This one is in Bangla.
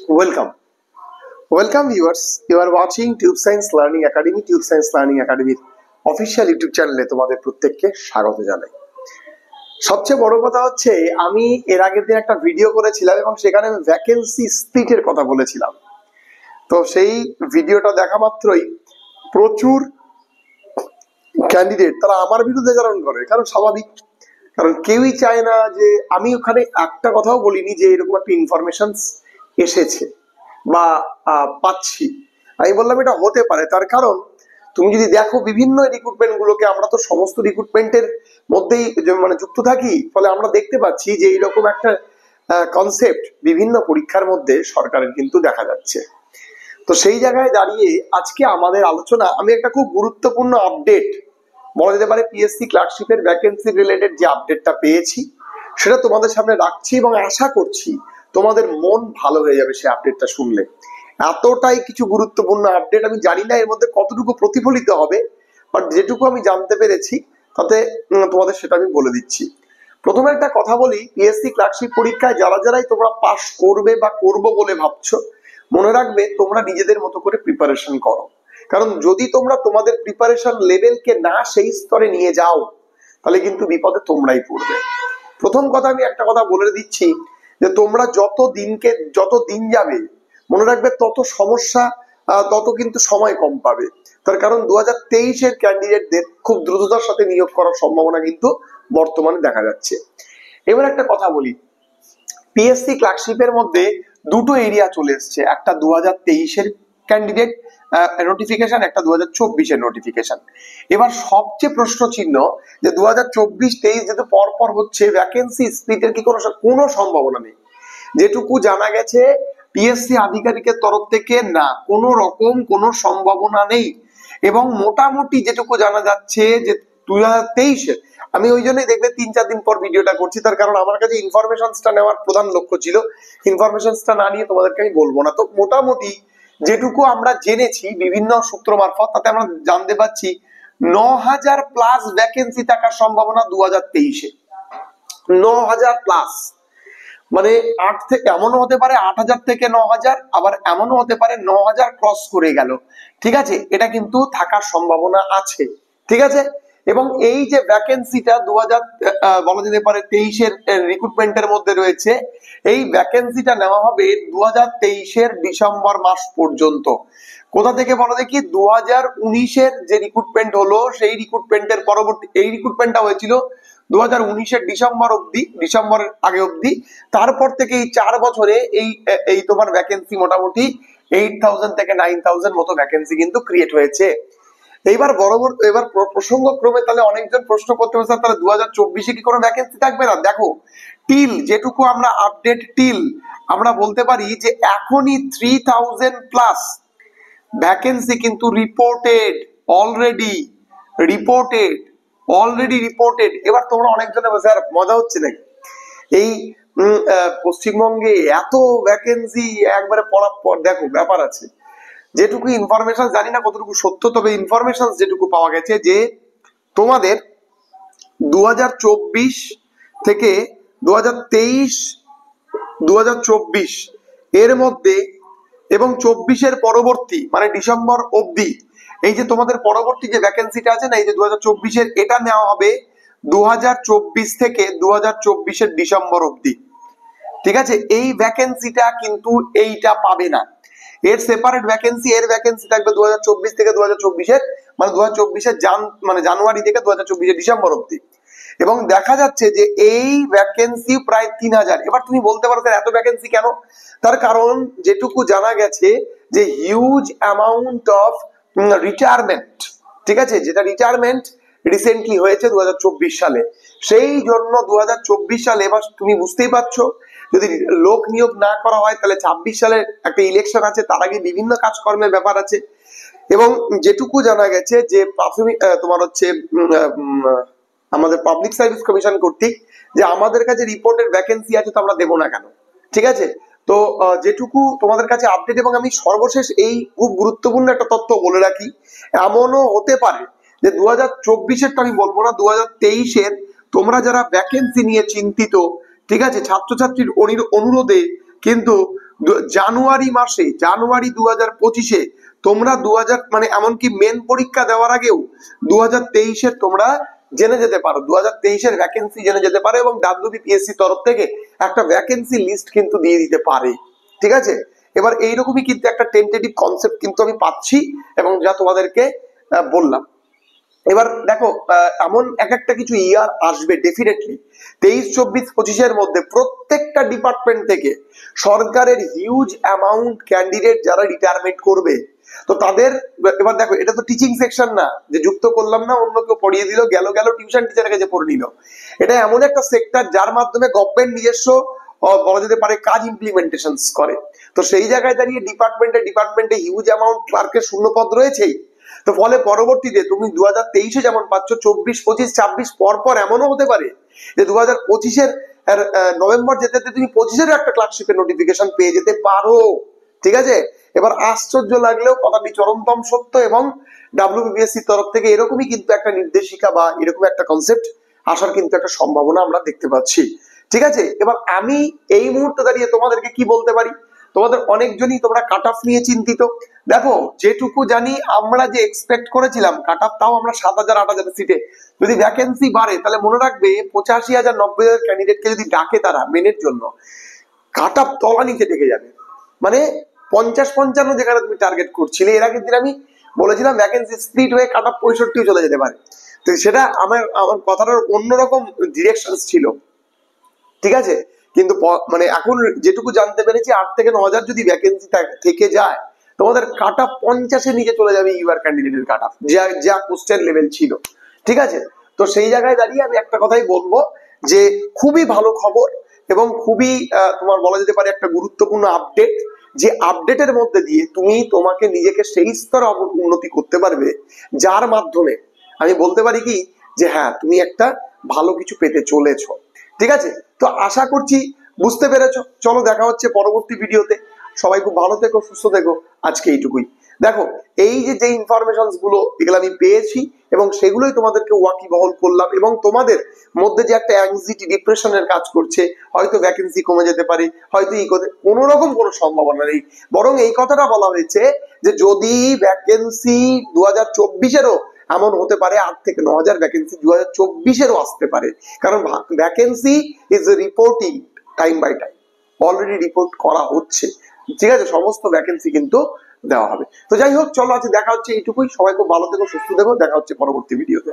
Welcome. Welcome viewers. You are watching Tube Science Learning Academy. Tube Science Learning Academy official YouTube চ্যানেলে তোমাদের প্রত্যেককে স্বাগত জানাই। সবচেয়ে বড় কথা হচ্ছে আমি এর আগের দিন একটা ভিডিও করেছিলাম এবং সেখানে আমি ভ্যাকেন্সি স্প্লিটের কথা বলেছিলাম। তো সেই ভিডিওটা দেখা মাত্রই প্রচুর ক্যান্ডিডেট তারা আমার বিরুদ্ধে জারণ করে, কারণ স্বাভাবিক, কারণ কেউই চায় না যে আমি ওখানে একটা কথাও বলিনি যে এরকম একটা ইনফরমেশন এসেছে বা পাচ্ছি। আমি বললাম এটা হতে পারে, তার কারণ তুমি যদি দেখো বিভিন্ন রিক্রুটমেন্ট গুলোকে, আমরা তো সমস্ত রিক্রুটমেন্টের মধ্যেই মানে যুক্ত থাকি, ফলে আমরা দেখতে পাচ্ছি যে এইরকম একটা কনসেপ্ট বিভিন্ন পরীক্ষার মধ্যে সরকারের কিন্তু দেখা যাচ্ছে। তো সেই জায়গায় দাঁড়িয়ে আজকে আমাদের আলোচনা, আমি একটা খুব গুরুত্বপূর্ণ আপডেট বলা যেতে পারে পিএসসি ক্লার্কশিপের ভ্যাকেন্সি রিলেটেড যে আপডেটটা পেয়েছি সেটা তোমাদের সামনে রাখছি এবং আশা করছি তোমাদের মন ভালো হয়ে যাবে সেই আপডেটটা শুনলে। এতটাই কিছু গুরুত্বপূর্ণ আপডেট, আমি জানি না এর মধ্যে কতটুকু প্রতিফলিত হবে, বাট যেটুকু আমি জানতে পেরেছি তাতে তোমাদের সেটা আমি বলে দিচ্ছি। প্রথমে একটা কথা বলি, পিএসসি ক্লার্কশিপ পরীক্ষায় যারাই তোমরা পাস করবে বা করবো বলে ভাবছো, মনে রাখবে তোমরা নিজেদের মতো করে প্রিপারেশন করো। কারণ যদি তোমরা তোমাদের প্রিপারেশন লেভেলকে না সেই স্তরে নিয়ে যাও তাহলে কিন্তু বিপদে তোমরাই পড়বে। প্রথম কথা আমি একটা কথা বলে দিচ্ছি যে তোমরা যত দিন যাবে মনে রাখবে তত সমস্যা, তত কিন্তু সময় কম পাবে। তার কারণ 2023-এর ক্যান্ডিডেটদের খুব দ্রুততার সাথে নিয়োগ করার সম্ভাবনা কিন্তু বর্তমানে দেখা যাচ্ছে। এবার একটা কথা বলি, পিএসসি ক্লার্কশিপের মধ্যে দুটো এরিয়া চলে এসছে, একটা 2023-এর ক্যান্ডিডেট নোটিফিকেশন, একটা 2024-এর নোটিফিকেশন। এবার সবচেয়ে প্রশ্ন চিহ্ন যে 2024-23 যেহেতু পরপর হচ্ছে, ভ্যাকেন্সি স্প্লিটের কি কোনো সম্ভাবনা নেই। যেটুকু জানা গেছে পিএসসি আধিকারিকের তরফ থেকে না, কোনো রকম কোনো সম্ভাবনা নেই। এবং মোটামুটি যেটুকু জানা যাচ্ছে যে 2023-এর, আমি ওই জন্যই দেখবে 3-4 দিন পর ভিডিওটা করছি, তার কারণ আমার কাছে ইনফরমেশনসটা নেওয়ার প্রধান লক্ষ্য ছিল, ইনফরমেশনসটা না নিয়ে তোমাদেরকে আমি বলবো না। তো মোটামুটি যেটুকু আমরা জেনেছি বিভিন্ন সূত্র মারফত, তাতে আমরা জানতে পারছি 9000 প্লাস ভ্যাকেন্সি থাকার সম্ভাবনা 2023-এ। 9000 প্লাস, মানে এমনও হতে পারে 8000 থেকে 9000, আবার এমনও হতে পারে 9000 ক্রস করে গেল। ঠিক আছে, এটা কিন্তু থাকার সম্ভাবনা আছে। ঠিক আছে, এবং এই যে ভ্যাকেন্সিটা 2000 বলা যেতে পারে 23-এর রিক্রুটমেন্টের মধ্যে রয়েছে, এই ভ্যাকেন্সিটা নেওয়া হবে 2023-এর ডিসেম্বর মাস পর্যন্ত। কোথা থেকে বলো দেখি, 2019-এর যে রিক্রুটমেন্ট হলো সেই রিক্রুটমেন্টের পরবর্তী, এই রিক্রুটমেন্টটা হয়েছিল 2019-এর ডিসেম্বরের আগে অব্দি। তারপর থেকে এই 4 বছরে এই তোমার ভ্যাকেন্সি মোটামুটি 8000 থেকে 9000 মতো ভ্যাকেন্সি কিন্তু ক্রিয়েট হয়েছে। এবার প্রসঙ্গক্রমে তাহলে অনেকজন প্রশ্ন করতে পারে, তাহলে 2024-এ কি কোনো ভ্যাকেন্সি থাকবে না? দেখো, যেটুকু আমরা আপডেট আমরা বলতে পারি যে এখনই 3000 প্লাস ভ্যাকেন্সি কিন্তু অলরেডি রিপোর্টেড। এবার তোমরা অনেকজনে বলছে আর মজা হচ্ছে নাকি, এই পশ্চিমবঙ্গে এত ভ্যাকেন্সি একবারে পড়ার পর, দেখো ব্যাপার আছে, যেটুকু ইনফরমেশন জানি না কতটুকু সত্য, তবে ইনফরমেশন যেটুকু পাওয়া গেছে যে তোমাদের 2024 থেকে 2024 এর মধ্যে এবং 24-এর পরবর্তী মানে ডিসেম্বর অবধি, এই যে তোমাদের পরবর্তী যে ভ্যাকেন্সিটা আছে না, এই যে 2024-এর, এটা নেওয়া হবে 2024 থেকে 2024-এর ডিসেম্বর অবধি। ঠিক আছে, এই ভ্যাকেন্সিটা কিন্তু এইটা পাবে না, এর সেপারেট ভ্যাকেন্সি, এর ভ্যাকেন্সি থাকবে 2024 থেকে 2024-এর, মানে 2024-এর জানুয়ারি থেকে 2024-এর ডিসেম্বর অবধি। এবং দেখা যাচ্ছে যে এই ভ্যাকেন্সি প্রায় 3000। এবার তুমি বলতে পারো এত ভ্যাকেন্সি কেন? তার কারণ যেটুকু জানা গেছে যে হিউজ অ্যামাউন্ট অফ রিটায়ারমেন্ট, ঠিক আছে, যেটা রিটায়ারমেন্ট রিসেন্টলি হয়েছে 2024 সালে, সেই জন্য 2024 সালে, এবার তুমি বুঝতেই পারছো যদি লোক নিয়োগ না করা হয় তাহলে 26 সালে একটা ইলেকশন আছে, তার আগে বিভিন্ন কাজকর্মের ব্যাপার আছে। এবং যেটুকু জানা গেছে যে প্রাথমিক তোমার হচ্ছে আমাদের পাবলিক সার্ভিস কমিশন কর্তৃক যে আমাদের কাছে রিপোর্টেড ভ্যাকেন্সি আছে, তো আমরা দেবো না কেন? ঠিক আছে, তো যেটুকু তোমাদের কাছে আপডেট, এবং আমি সর্বশেষ এই খুব গুরুত্বপূর্ণ একটা তথ্য বলে রাখি, এমনও হতে পারে যে 2024-এরটা আমি বলবো না, 2023-এর তোমরা যারা ভ্যাকেন্সি নিয়ে চিন্তিত, ঠিক আছে, ছাত্রছাত্রীর অনুরোধে কিন্তু জানুয়ারি মাসে, জানুয়ারি 2025-এ তোমরা 2000 মানে এমনকি মেন পরীক্ষা দেওয়ার আগেও 2023-এর তোমরা জেনে যেতে পারো, 2023-এর ভ্যাকেন্সি জেনে যেতে পারো, এবং WBPSC তরফ থেকে একটা ভ্যাকেন্সি লিস্ট কিন্তু দিয়ে দিতে পারে। ঠিক আছে, এবার এইরকমই কিন্তু একটা টেন্টেটিভ কনসেপ্ট কিন্তু আমি পাচ্ছি এবং যা তোমাদেরকে বললাম। এবার দেখো এমন এক একটা কিছু ইয়ার আসবে ডেফিনেটলি 23, 24, 25-এর মধ্যে প্রত্যেকটা ডিপার্টমেন্ট থেকে সরকারের হিউজ অ্যামাউন্ট ক্যান্ডিডেট যারা রিটায়ারমেন্ট করবে, তো তাদের এবার দেখো এটা তো টিচিং সেকশন না যে যুক্ত করলাম না অন্য কেউ পড়িয়ে দিল, গেল টিউশন টিচারের কাছে পড়ে নিল। এটা এমন একটা সেক্টর যার মাধ্যমে গভর্নমেন্ট নিজস্ব বলা যেতে পারে কাজ ইমপ্লিমেন্টেশন করে। তো সেই জায়গায় দাঁড়িয়ে ডিপার্টমেন্টে হিউজ অ্যামাউন্ট ক্লার্কের শূন্যপদ রয়েছেই। তো ফলে পরবর্তীতে তুমি 2023-এ যেমন পাচ্ছ, 24, 25, 26 পর এমনও হতে পারে যে 2025-এর নভেম্বর যেতে তুমি 25-এর একটা ক্লার্কশিপের নোটিফিকেশন পেয়ে যেতে পারো। ঠিক আছে, এবার আশ্চর্য লাগলেও কথাটি চরমতম সত্য, এবং WBPSC তরফ থেকে এরকমই কিন্তু একটা নির্দেশিকা বা এরকম একটা কনসেপ্ট আসার কিন্তু একটা সম্ভাবনা আমরা দেখতে পাচ্ছি। ঠিক আছে, এবার আমি এই মুহূর্তে দাঁড়িয়ে তোমাদেরকে কি বলতে পারি, তোমাদের অনেকজনই তোমরা কাট অফ নিয়ে চিন্তিত। দেখো যেটুকু জানি আমরা যে এক্সপেক্ট করেছিলাম কাট অফ, তাও আমরা 7,000 8,000 সিটে যদি ভ্যাকেন্সি বাড়ে, তাহলে মনে রাখবে 85,000 90,000 ক্যান্ডিডেটকে যদি ডাকে তারা মেনের জন্য, কাট অফ তলা নিচে ঢেকে যাবে। মানে 50-55 যেখানে তুমি টার্গেট করছিলে, এর আগের দিন আমি বলেছিলাম ভ্যাকেন্সি স্প্লিট হয়ে কাট অফ 65 চলে যেতে পারে। তো সেটা আমার কথাটার অন্যরকম ডিরেকশন ছিল। ঠিক আছে, কিন্তু মানে এখন যেটুকু জানতে পেরেছি 8 থেকে 9,000 যদি ভ্যাকেন্সি থেকে যায়, তোমাদের কাট অফ 50-এর নিচে চলে যাবে ইউআর ক্যান্ডিডেটের কাট অফ, যা কোশ্চেন লেভেল ছিল। ঠিক আছে, তো সেই জায়গায় দাঁড়িয়ে আমি একটা কথাই বলবো যে খুবই ভালো খবর এবং খুবই তোমার বলা যেতে পারে একটা গুরুত্বপূর্ণ আপডেট, যে আপডেটের মধ্যে দিয়ে তুমি তোমাকে নিজেকে সেই স্তরে উন্নতি করতে পারবে যার মাধ্যমে আমি বলতে পারি কি যে হ্যাঁ তুমি একটা ভালো কিছু পেতে চলেছো। ঠিক আছে, তো আশা করছি বুঝতে পেরেছো। চলো দেখা হচ্ছে পরবর্তী ভিডিওতে। সবাই খুব ভালো থেকো, সুস্থ থেকো। আজকে এইটুকুই। দেখো এই যে ইনফরমেশন গুলো এগুলো আমি পেয়েছি এবং সেগুলোই তোমাদেরকে ওয়াকিবহল করলাম, এবং তোমাদের মধ্যে যে একটা অ্যাংজাইটি ডিপ্রেশনের কাজ করছে, হয়তো ভ্যাকেন্সি কমে যেতে পারে, হয়তো কোনো রকম কোনো সম্ভাবনা নেই, বরং এই কথাটা বলা হয়েছে যে যদি ভ্যাকেন্সি 2024-এরও এমন হতে পারে 8 থেকে 9,000 ভ্যাকেন্সি 2024-এরও আসতে পারে, কারণ vacancy is reporting time by time, already report করা হচ্ছে। ঠিক আছে, সমস্ত ভ্যাকেন্সি কিন্তু দেওয়া হবে। তো যাই হোক, চলো আজকে দেখা হচ্ছে এইটুকুই। সবাই খুব ভালো থেকো, সুস্থ থেকো, দেখা হচ্ছে পরবর্তী ভিডিওতে।